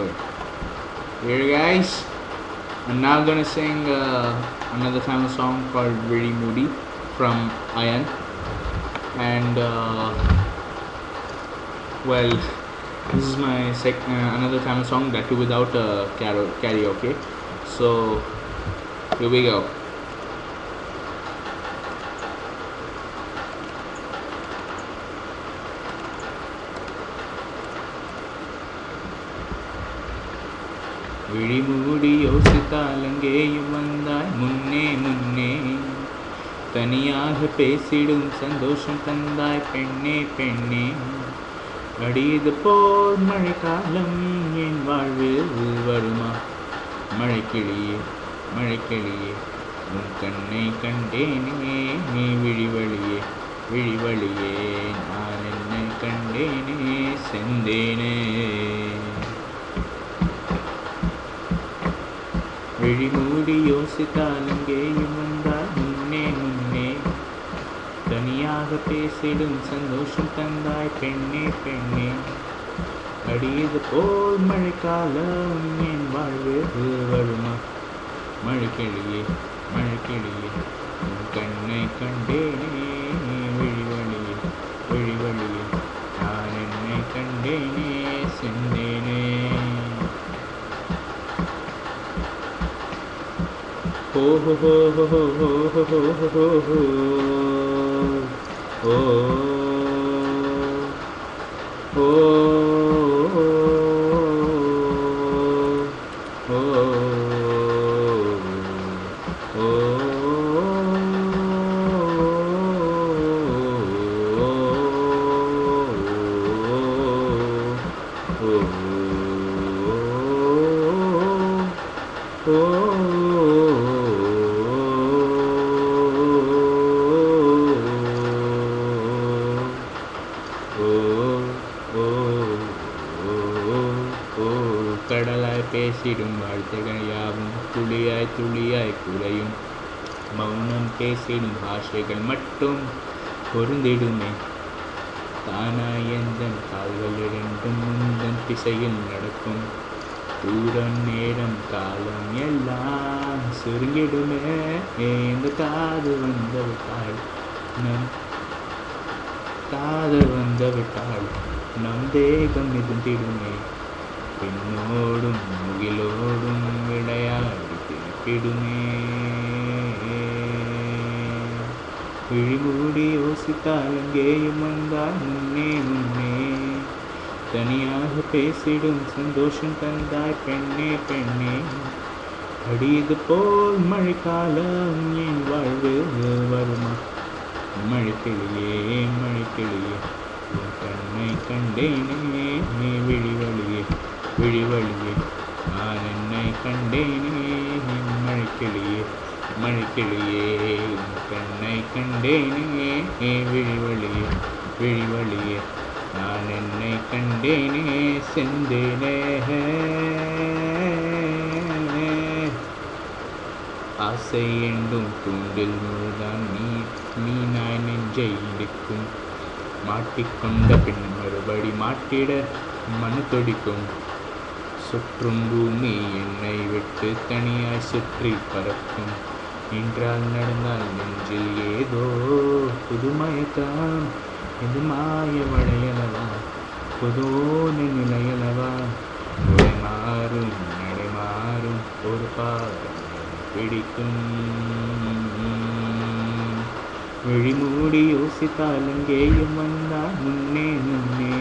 good. Here, guys, I'm now gonna sing another famous song called "Very Moody" from Ayan, and well, this is my another famous song that too without karaoke. So here we go. விழிமூடி யோசித்தால் அங்கேயும் வந்தாய் முன்னே முன்னே தனியாக பேசிடும் சந்தோஷம் தந்தாய் பெண்ணே பெண்ணே அடியது போர் மழைக்காலம் என் வாழ்வில் வருமா மழைக்கிளியே மழைக்கிளியே உன் கண்ணை கண்டேனே நீ விழிவழியே விழிவழியே நான் என்னை கண்டேனே செந்தேனே விழிமூடி யோசித்தால் அங்கேயும் வந்தால் முன்னே முன்னே தனியாக பேசிடும் சந்தோஷம் தந்தாய் பெண்ணே பெண்ணே அடியது போல் மழைக்காலம் என் வாழ்வில் வருமா மழைக்கிளியே மழைக்கிளியே உன் கண்ணை கண்டேனே விழிவழியே விழிவழியே நான் என்னை கண்டேனே சென்றேனே ho ho ho ho ho ho ho ho ho ho ho கடலாய் பேசிடும் வாழ்த்துகள் யாவும் துளியாய் துளியாய் குறையும் மௌனம் பேசிடும் ஆசைகள் மட்டும் பொருந்திடுமே தானாய் எந்தன் கால்கள் இரண்டும் முந்தன் திசையில் நடக்கும் தூரம் நேரம் காலம் எல்லாம் சுருங்கிடுமே இந்த காது வந்து விட்டாள் நம் காதல் வந்து விட்டாள் நம் தேகம் மிதந்திடுமே பின்னோடும் முகிலோடும் விளையாடி திருப்பிடுமே விழிமூடி யோசித்தால் அங்கேயும் வந்தால் முன்னே முன்னே தனியாக பேசிடும் சந்தோஷம் தந்தாய் பெண்ணே பெண்ணே அடியது போல் மழைக்காலம் என் வாழ்வில் வருமா மழைக்கிளியே மழைக்கிளியே உன் கண்ணை கண்டேனே நீ விழிவழியே விழிவழியே நான் என்னை கண்டேனே மழைக்கிளியே மழைக்கிளியே உன் கண்ணை கண்டேனே விழிவழியே விழிவழியே நான் என்னை கண்டேனே செந்தேனே ஆசை எண்டும் தூண்டில் முழுதான் நீ நான் நெஞ்சை இடிக்கும் மாட்டிக்கொண்ட பின் மறுபடி மாட்டிட மனு தொடிக்கும் சுற்றும் பூமி என்னை விட்டு தனியாய் சுற்றி பறக்கும் நின்றால் நடந்தால் நெஞ்சில் ஏதோ புதுமயக்கம் இது மாய வளையலவா புதோன நிலையலவா உடை மாறும் நடை மாறும் ஒரு பாடம் பிடிக்கும் விழிமூடி யோசித்தால் அங்கேயும் வந்தால் முன்னே முன்னே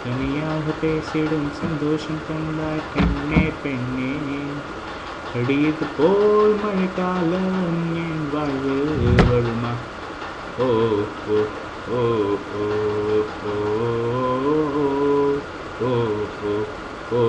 தனியாக பேசிடும் சந்தோஷம் தந்தாய் பெண்ணே பெண்ணே அடியது போல் மழைக்காலம் என் வாழ்வு வருமா ஓ ஓ ஓ ஓ ஓ ஓ ஓ ஓ